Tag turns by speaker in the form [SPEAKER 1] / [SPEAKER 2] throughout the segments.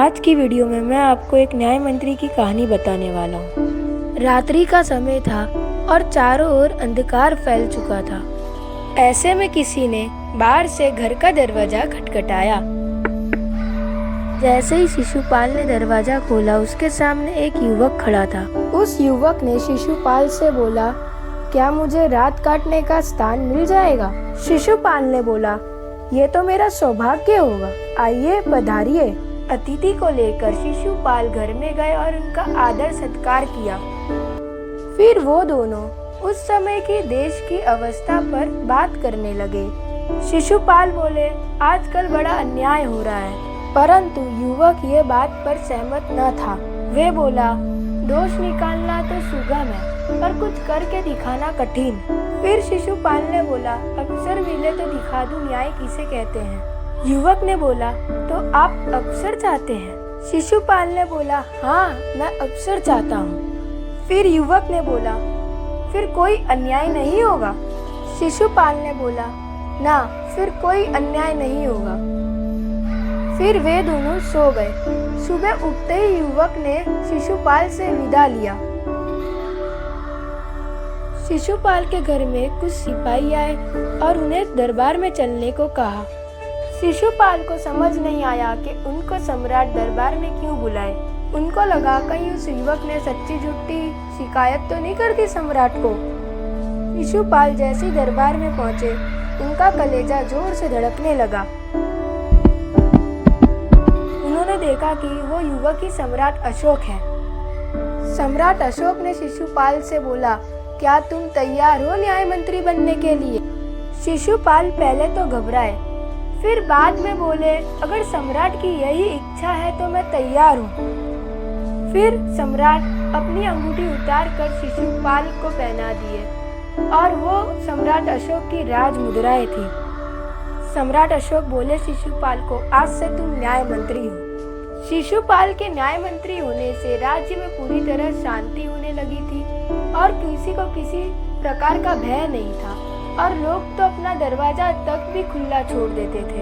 [SPEAKER 1] आज की वीडियो में मैं आपको एक न्याय मंत्री की कहानी बताने वाला हूँ। रात्रि का समय था और चारों ओर अंधकार फैल चुका था। ऐसे में किसी ने बाहर से घर का दरवाजा खटखटाया। जैसे ही शिशुपाल ने दरवाजा खोला, उसके सामने एक युवक खड़ा था। उस युवक ने शिशुपाल से बोला, क्या मुझे रात काटने का स्थान मिल जाएगा? शिशुपाल ने बोला, ये तो मेरा सौभाग्य होगा, आइए पधारिए। अतिथि को लेकर शिशुपाल घर में गए और उनका आदर सत्कार किया। फिर वो दोनों उस समय की देश की अवस्था पर बात करने लगे। शिशुपाल बोले, आजकल बड़ा अन्याय हो रहा है, परंतु युवक ये बात पर सहमत न था। वे बोला, दोष निकालना तो सुगम है, पर कुछ करके दिखाना कठिन। फिर शिशुपाल ने बोला, अवसर मिले तो दिखा दूं न्याय किसे कहते हैं। युवक ने बोला, तो आप अवसर चाहते हैं? शिशुपाल ने बोला, हाँ, मैं अवसर चाहता हूँ। फिर युवक ने बोला, फिर कोई अन्याय नहीं होगा? शिशुपाल ने बोला, ना, फिर कोई अन्याय नहीं होगा। फिर वे दोनों सो गए। सुबह उठते ही युवक ने शिशुपाल से विदा लिया। शिशुपाल के घर में कुछ सिपाही आए और उन्हें दरबार में चलने को कहा। शिशुपाल को समझ नहीं आया कि उनको सम्राट दरबार में क्यों बुलाए। उनको लगा कहीं उस युवक ने सच्ची झूठी शिकायत तो नहीं कर दी सम्राट को। शिशुपाल जैसे ही दरबार में पहुंचे, उनका कलेजा जोर से धड़कने लगा। उन्होंने देखा कि वो युवक ही सम्राट अशोक है। सम्राट अशोक ने शिशुपाल से बोला, क्या तुम तैयार हो न्याय मंत्री बनने के लिए? शिशुपाल पहले तो घबराए, फिर बाद में बोले, अगर सम्राट की यही इच्छा है तो मैं तैयार हूँ। फिर सम्राट अपनी अंगूठी उतार कर शिशुपाल को पहना दिए और वो सम्राट अशोक की राज मुद्राएं थी। सम्राट अशोक बोले शिशुपाल को, आज से तुम न्याय मंत्री हो। शिशुपाल के न्याय मंत्री होने से राज्य में पूरी तरह शांति होने लगी थी और किसी को किसी प्रकार का भय नहीं था और लोग तो अपना दरवाजा तक भी खुला छोड़ देते थे।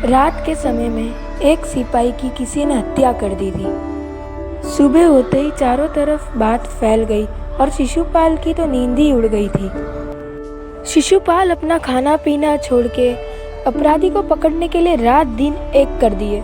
[SPEAKER 1] रात के समय में एक सिपाही की किसी ने हत्या कर दी थी। सुबह होते ही चारों तरफ बात फैल गई और शिशुपाल की तो नींद ही उड़ गई थी। शिशुपाल अपना खाना पीना छोड़ के अपराधी को पकड़ने के लिए रात दिन एक कर दिए।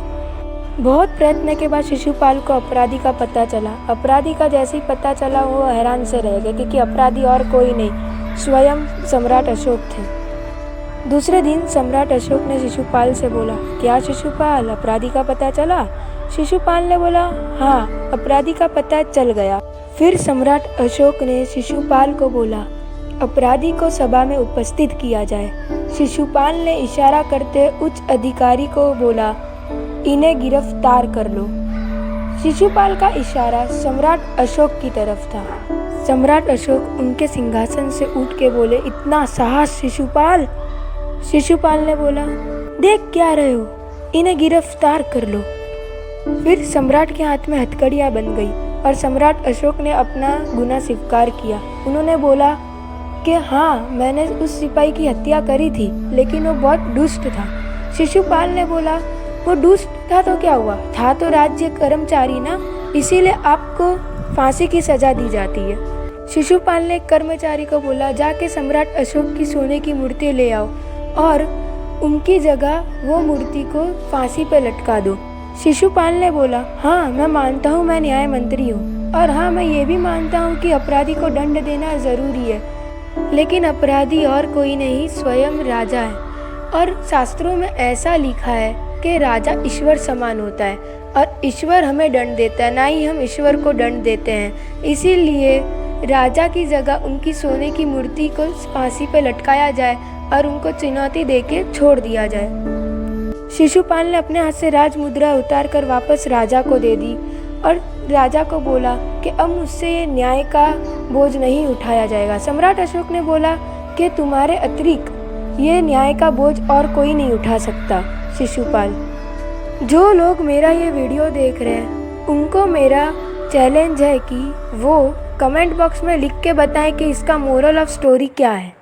[SPEAKER 1] बहुत प्रयत्न के बाद शिशुपाल को अपराधी का पता चला। अपराधी का जैसे ही पता चला, वो हैरान से रह गए क्योंकि अपराधी और कोई नहीं, स्वयं सम्राट अशोक थे। दूसरे दिन सम्राट अशोक ने शिशुपाल से बोला, क्या शिशुपाल, अपराधी का पता चला? शिशुपाल ने बोला, हाँ, अपराधी का पता चल गया। फिर सम्राट अशोक ने शिशुपाल को बोला, अपराधी को सभा में उपस्थित किया जाए। शिशुपाल ने इशारा करते उच्च अधिकारी को बोला, इन्हें गिरफ्तार कर लो। शिशुपाल का इशारा सम्राट अशोक की तरफ था। सम्राट अशोक उनके सिंहासन से उठ के बोले, इतना साहस शिशुपाल? शिशुपाल ने बोला, देख क्या रहे हो, इन्हें गिरफ्तार कर लो। फिर सम्राट के हाथ में हथकड़ियां बन गई और सम्राट अशोक ने अपना गुनाह स्वीकार किया। उन्होंने बोला कि हाँ, मैंने उस सिपाही की हत्या करी थी, लेकिन वो बहुत दुष्ट था। शिशुपाल ने बोला, वो दुष्ट था तो क्या हुआ, था तो राज्य कर्मचारी ना, इसीलिए आपको फांसी की सजा दी जाती है। शिशुपाल ने कर्मचारी को बोला, जाके सम्राट अशोक की सोने की मूर्ति ले आओ और उनकी जगह वो मूर्ति को फांसी पे लटका दो। शिशुपाल ने बोला, हाँ, मैं मानता हूँ मैं न्याय मंत्री हूँ, और हाँ, मैं ये भी मानता हूँ कि अपराधी को दंड देना जरूरी है, लेकिन अपराधी और कोई नहीं, स्वयं राजा है। और शास्त्रों में ऐसा लिखा है कि राजा ईश्वर समान होता है और ईश्वर हमें दंड देता है, ना ही हम ईश्वर को दंड देते हैं। इसीलिए राजा की जगह उनकी सोने की मूर्ति को फांसी पे लटकाया जाए और उनको चुनौती देके छोड़ दिया जाए। शिशुपाल ने अपने हाथ से राज मुद्रा उतार कर वापस राजा को दे दी और राजा को बोला कि अब मुझसे ये न्याय का बोझ नहीं उठाया जाएगा। सम्राट अशोक ने बोला कि तुम्हारे अतिरिक्त ये न्याय का बोझ और कोई नहीं उठा सकता। शिशुपाल, जो लोग मेरा ये वीडियो देख रहे हैं, उनको मेरा चैलेंज है कि वो कमेंट बॉक्स में लिख के बताएं कि इसका मोरल ऑफ स्टोरी क्या है।